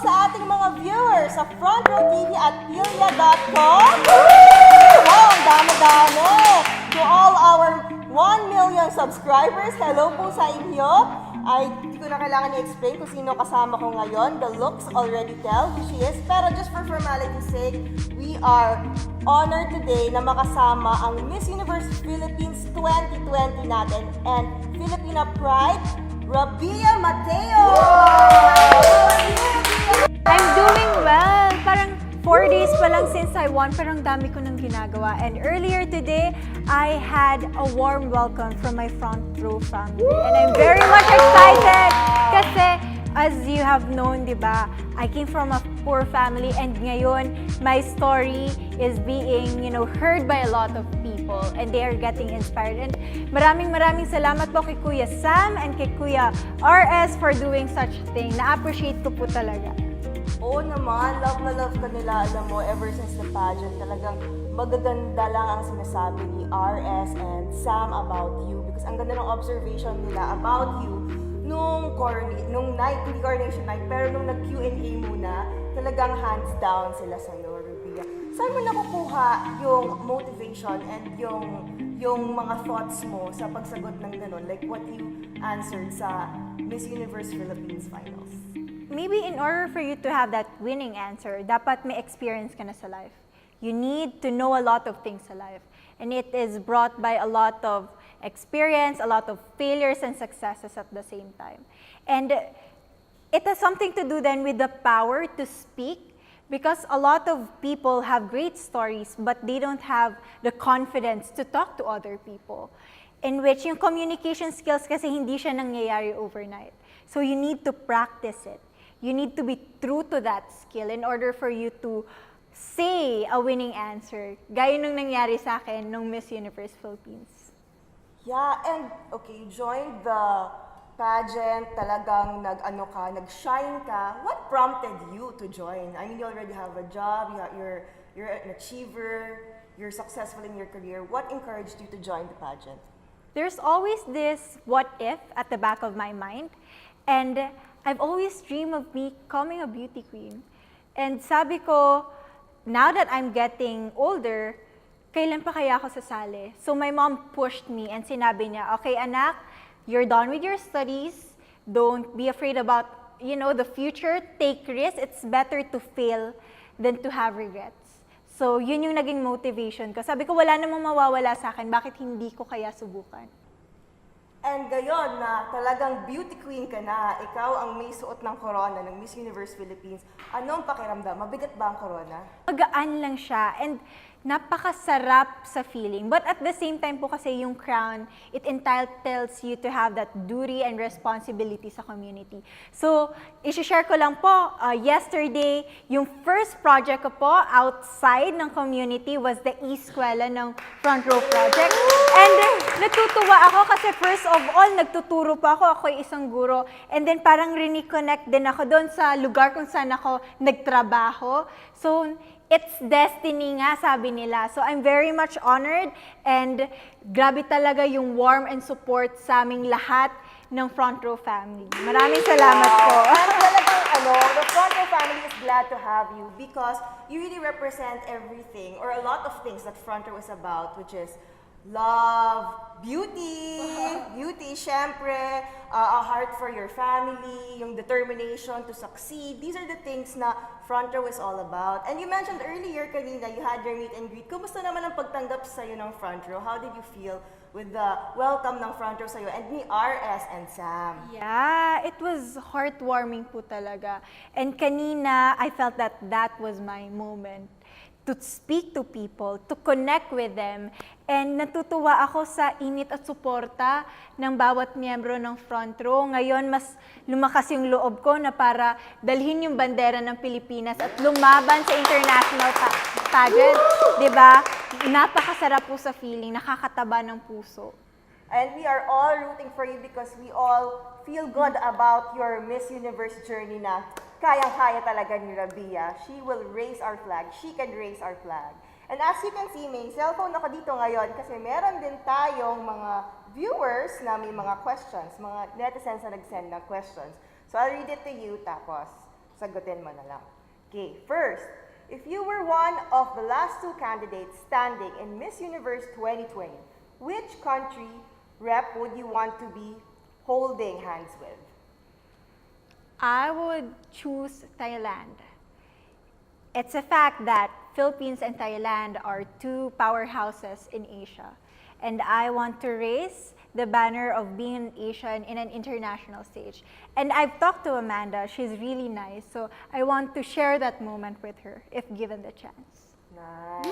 sa ating mga viewers sa Front Row TV at Pilya.com. Wow, ang dami-dami! To all our 1 million subscribers, hello po sa inyo. Ay, hindi ko na kailangan i-explain kung sino kasama ko ngayon. The looks already tell who she is. Pero just for formality's sake, we are honored today na makasama ang Miss Universe Philippines 2020 natin and Filipina Pride, Rabiya Mateo! I'm doing well. Parang 4 days pa lang since I won, pero ang dami ko nang ginagawa. And earlier today, I had a warm welcome from my front row family. And I'm very much excited kasi as you have known, di ba, I came from a poor family and ngayon, my story is being, heard by a lot of people and they are getting inspired. And maraming salamat po kay Kuya Sam and kay Kuya RS for doing such thing. Na-appreciate ko po talaga. Oo naman, love na love ka nila, alam mo, ever since the pageant, talagang magaganda lang ang sinasabi ni RS and Sam about you because ang ganda ng observation nila about you nung night, hindi coronation night, pero nung nag-Q&A muna, talagang hands down sila sa'yo, Rabiya. Saan mo nakukuha yung motivation and yung mga thoughts mo sa pagsagot ng ganun, like what you answered sa Miss Universe Philippines Finals? Maybe in order for you to have that winning answer, dapat may experience ka na sa life. You need to know a lot of things sa life. And it is brought by a lot of experience, a lot of failures and successes at the same time. And it has something to do then with the power to speak because a lot of people have great stories but they don't have the confidence to talk to other people. In which yung communication skills kasi hindi siya nangyayari overnight. So you need to practice it. You need to be true to that skill in order for you to say a winning answer. Gaya nung nangyari sa akin nung Miss Universe Philippines. Yeah, and okay, you joined the pageant, talagang nag-shine ka. What prompted you to join? I mean, you already have a job, you're an achiever, you're successful in your career. What encouraged you to join the pageant? There's always this what if at the back of my mind. And I've always dreamed of becoming a beauty queen. And sabi ko, now that I'm getting older, kailan pa kaya ako sasali? So my mom pushed me and sinabi niya, okay anak, you're done with your studies. Don't be afraid about, the future. Take risks. It's better to fail than to have regrets. So yun yung naging motivation ko. Sabi ko, wala namang mawawala sa akin. Bakit hindi ko kaya subukan? And gayon na talagang beauty queen ka na, ikaw ang may suot ng corona ng Miss Universe Philippines. Anong pakiramdam? Mabigat ba ang corona? Magaan lang siya and napakasarap sa feeling. But at the same time po kasi yung crown, it entitles you to have that duty and responsibility sa community. So, isi-share ko lang po, yesterday, yung first project ko po outside ng community was the Eskwela ng Front Row Project. And natutuwa ako kasi first of all, nagtuturo pa ako ay isang guro. And then parang reconnect din ako doon sa lugar kung saan ako nagtrabaho. So, it's destiny nga, sabi nila. So, I'm very much honored and grabe talaga yung warm and support sa aming lahat ng Front Row family. Maraming salamat po. And talagang the Front Row family is glad to have you because you really represent everything or a lot of things that Front Row is about, which is love, beauty, syempre, a heart for your family, yung determination to succeed. These are the things na Front Row is all about. And you mentioned earlier kanina, you had your meet and greet. Kumusta naman ang pagtanggap sa'yo ng Front Row? How did you feel with the welcome ng Front Row sa'yo and ni RS and Sam? Yeah, it was heartwarming po talaga. And kanina, I felt that that was my moment to speak to people, to connect with them. And natutuwa ako sa init at suporta ng bawat miyembro ng Front Row. Ngayon, mas lumakas yung loob ko na para dalhin yung bandera ng Pilipinas at lumaban sa international pageant. Diba? Napakasarap po sa feeling, nakakataba ng puso. And we are all rooting for you because we all feel good about your Miss Universe journey na kayang-kaya talaga ni Rabiya. She will raise our flag. She can raise our flag. And as you can see, may cellphone ako dito ngayon kasi meron din tayong mga viewers na may mga questions, mga netizens na nag-send ng questions. So I'll read it to you, tapos Sagutin mo na lang. Okay, first, if you were one of the last two candidates standing in Miss Universe 2020, which country rep would you want to be holding hands with? I would choose Thailand. It's a fact that Philippines and Thailand are two powerhouses in Asia. And I want to raise the banner of being an Asian in an international stage. And I've talked to Amanda, she's really nice. So I want to share that moment with her if given the chance. Nice.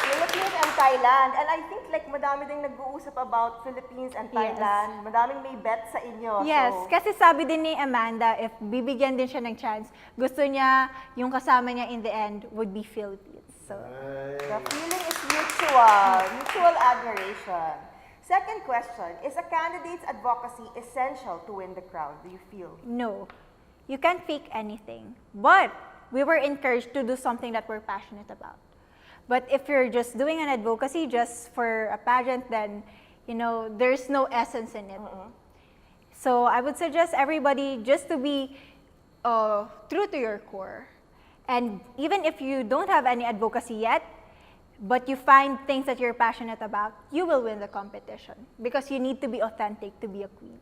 Philippines and Thailand. And I think like madami ding nag-uusap about Philippines and Thailand. Madaming may bet sa inyo. Yes, So, kasi sabi din ni Amanda, if bibigyan din siya ng chance, gusto niya yung kasama niya in the end would be Philippines. So, the feeling is mutual admiration. Second question, is a candidate's advocacy essential to win the crown, do you feel? no, you can't fake anything. But we were encouraged to do something that we're passionate about. But if you're just doing an advocacy just for a pageant, then, you know, there's no essence in it. So I would suggest everybody just to be true to your core. And even if you don't have any advocacy yet, but you find things that you're passionate about, you will win the competition because you need to be authentic to be a queen.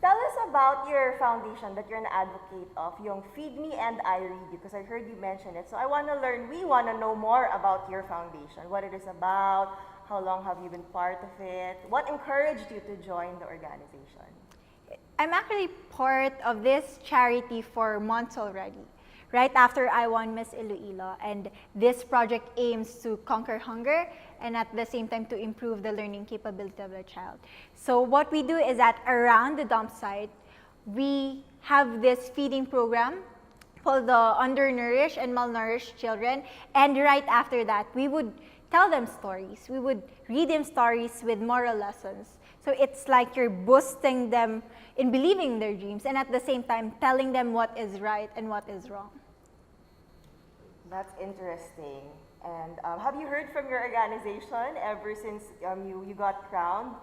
Tell us about your foundation that you're an advocate of, yung Feed Me and I Read You, because I heard you mention it. So I want to learn, we want to know more about your foundation, what it is about, how long have you been part of it, what encouraged you to join the organization? I'm actually part of this charity for months already, right after I won Miss Iloilo. And this project aims to conquer hunger and at the same time to improve the learning capability of the child. So what we do is that around the dump site, we have this feeding program for the undernourished and malnourished children. And right after that, we would tell them stories. We would read them stories with moral lessons. So it's like you're boosting them in believing their dreams and at the same time telling them what is right and what is wrong. That's interesting. And have you heard from your organization ever since you got crowned?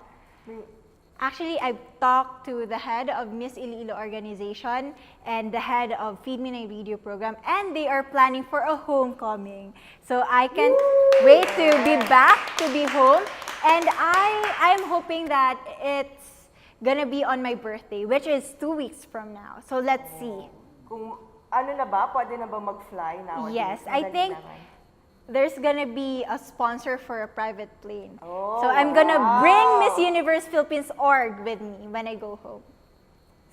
Actually, I've talked to the head of Miss Iloilo organization and the head of Feed Me and I Read You program, and they are planning for a homecoming. So I can't wait to be back, to be home. And I'm hoping that it's gonna be on my birthday, which is 2 weeks from now. So let's see. Kung ano na ba, pwede na ba mag-fly nowadays? Yes, I Madali think naman. there's gonna be a sponsor for a private plane. Oh, So I'm gonna bring wow. Miss Universe Philippines org with me when I go home.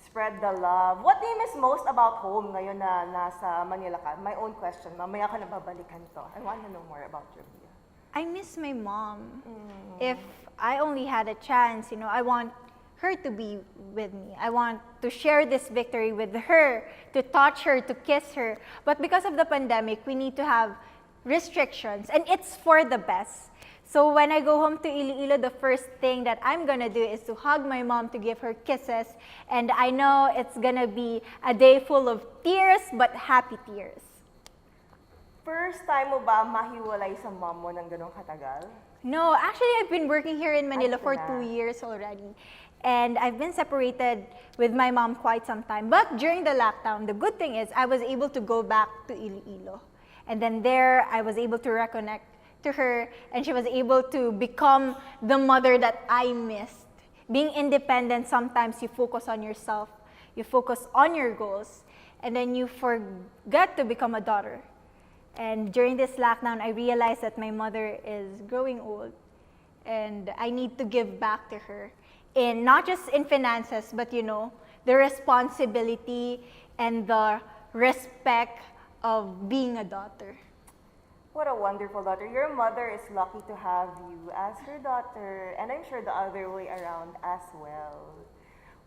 Spread the love. What do you miss most about home ngayon na nasa Manila ka? My own question. Mamaya ko na babalikan to. I want to know more about Rabiya. I miss my mom. If I only had a chance, you know, I want her to be with me. I want to share this victory with her, to touch her, to kiss her. But because of the pandemic, we need to have restrictions, and it's for the best. So when I go home to Iloilo, the first thing that I'm gonna do is to hug my mom, to give her kisses, and I know it's gonna be a day full of tears, but happy tears. First time mo ba mahiwalay sa mom mo ng ganong katagal? No, actually, I've been working here in Manila for na. 2 years already. And I've been separated with my mom quite some time. But during the lockdown, the good thing is I was able to go back to Iloilo. And then there, I was able to reconnect to her, and she was able to become the mother that I missed. Being independent, sometimes you focus on yourself, you focus on your goals, and then you forget to become a daughter. And during this lockdown, I realized that my mother is growing old, and I need to give back to her. In not just in finances, but you know, the responsibility and the respect of being a daughter. What a wonderful daughter. Your mother is lucky to have you as her daughter, and I'm sure the other way around as well.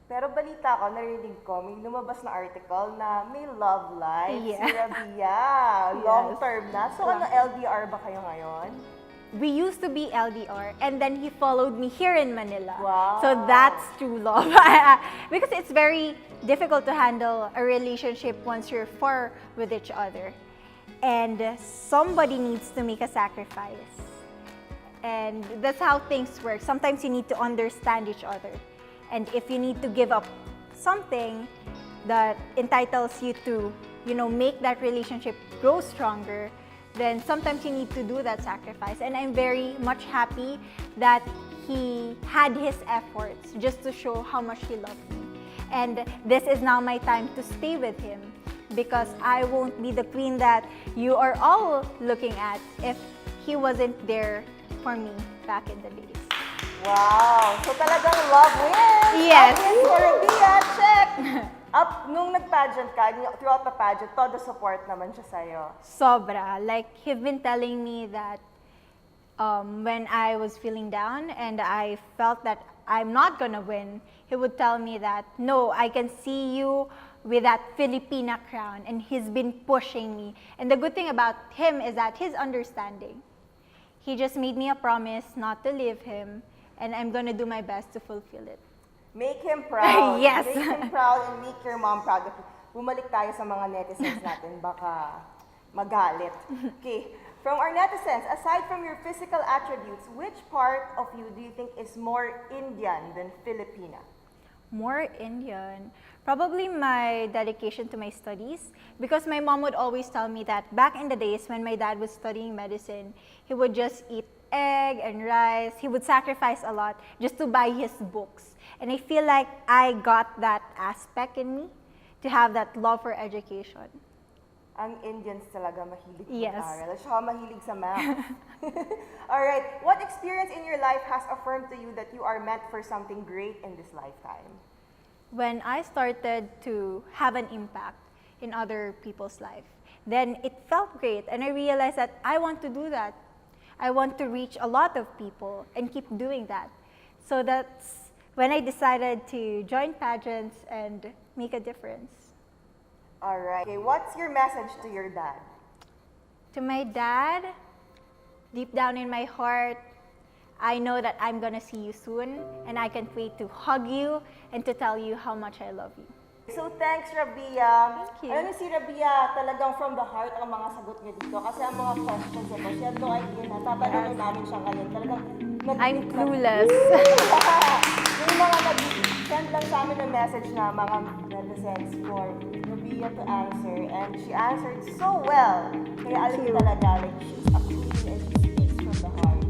Pero balita ko, narinig ko, may lumabas na article na may love life si Rabiya. Long term na. So ano, LDR ba kayo ngayon? We used to be LDR, and then he followed me here in Manila. Wow. So that's true love. Because it's very difficult to handle a relationship once you're far with each other. And somebody needs to make a sacrifice. And that's how things work. Sometimes you need to understand each other. And if you need to give up something, that entitles you to, make that relationship grow stronger, then sometimes you need to do that sacrifice. And I'm very much happy that he had his efforts just to show how much he loved me. And this is now my time to stay with him, because I won't be the queen that you are all looking at if he wasn't there for me back in the days. Wow! So talagang love wins! Yes. Love wins for Rabiya, check! Nung nag-pageant ka, throughout the pageant, todo support naman siya sa'yo. Sobra. Like, he've been telling me that when I was feeling down and I felt that I'm not gonna win, he would tell me that, no, I can see you with that Filipina crown, and he's been pushing me. And the good thing about him is that he's understanding. He just made me a promise not to leave him, and I'm gonna do my best to fulfill it. Make him proud. Yes. Make him proud and make your mom proud. Bumalik tayo sa mga netizens natin, baka magalit. Okay, from our netizens, aside from your physical attributes, which part of you do you think is more Indian than Filipina? More Indian. Probably my dedication to my studies, because my mom would always tell me that back in the days when my dad was studying medicine, he would just eat egg and rice. He would sacrifice a lot just to buy his books. And I feel like I got that aspect in me, to have that love for education. Ang Indians talaga mahilig Yes. mag-aral. At saka mahilig sa math. Alright, what experience in your life has affirmed to you that you are meant for something great in this lifetime? When I started to have an impact in other people's life, then it felt great, and I realized that I want to do that. I want to reach a lot of people and keep doing that. So that's when I decided to join pageants and make a difference. Alright, okay, what's your message to your dad? To my dad, deep down in my heart, I know that I'm gonna see you soon, and I can't wait to hug you and to tell you how much I love you. So thanks, Rabiya. Thank you. Alam niyo si Rabiya, talagang from the heart ang mga sagot niya dito. Kasi ang mga questions ito, she had no idea na tatanungin namin siya ngayon. Talagang I'm clueless. Yung mga nag-send lang sa amin ng message na mga netizens for Rabiya to answer, and she answered so well. Kaya alam niyo talaga, like, she's a queen and she speaks from the heart.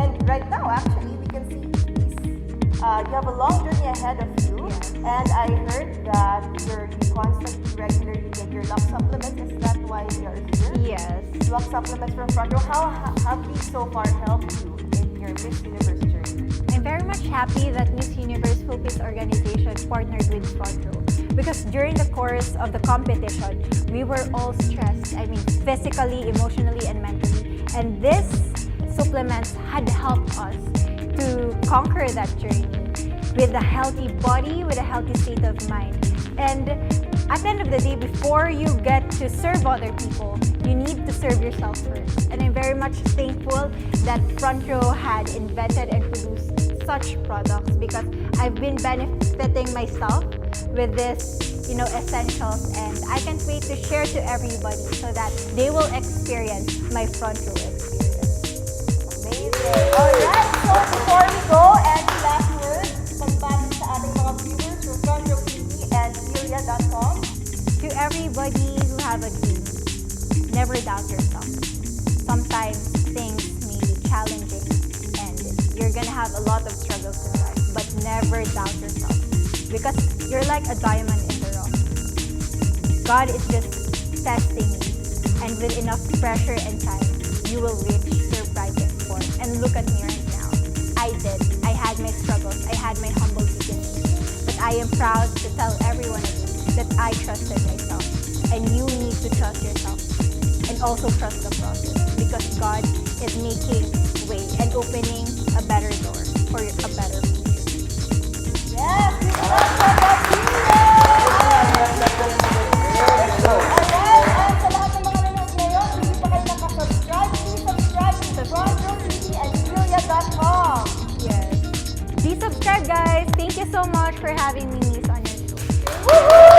And right now, actually, we can see you have a long journey ahead of you. And I heard that you constantly, regularly take your luck supplements. Is that why you're here? Yes. Luck supplements from Front Row. How have these so far helped you in your Miss Universe journey? I'm very much happy that Miss Universe Philippines organization partnered with Front Row, because during the course of the competition, we were all stressed. I mean, physically, emotionally, and mentally. And this supplements had helped us to conquer that journey with a healthy body, with a healthy state of mind. And at the end of the day, before you get to serve other people, you need to serve yourself first. And I'm very much thankful that Front Row had invented and produced such products, because I've been benefiting myself with this, essentials, and I can't wait to share to everybody so that they will experience my Front Row experience. Amazing. Alright, so before we go, any last words pagpapit sa ating mga viewers from Front Row TV and Julia.com? To everybody who have a dream, never doubt yourself. Sometimes things may be challenging and you're gonna have a lot of struggles in life, but never doubt yourself, because you're like a diamond in the rough. God is just testing you, and with enough pressure and time, you will reach your brightest form. And look at me right now. I had my struggles, I had my humble beginnings, but I am proud to tell everyone that I trusted myself, and you need to trust yourself and also trust the process, because God is making way and opening a better door for a better future. Yes, we love Rabiya! Alright, and sa lahat ng mga nanonood ngayon, hindi pa kayo nakasubscribe, please subscribe to Front Row TV and Julia.com. Yes. Be subscribed, guys. Thank you so much for having me, Miss, on your show. Woohoo!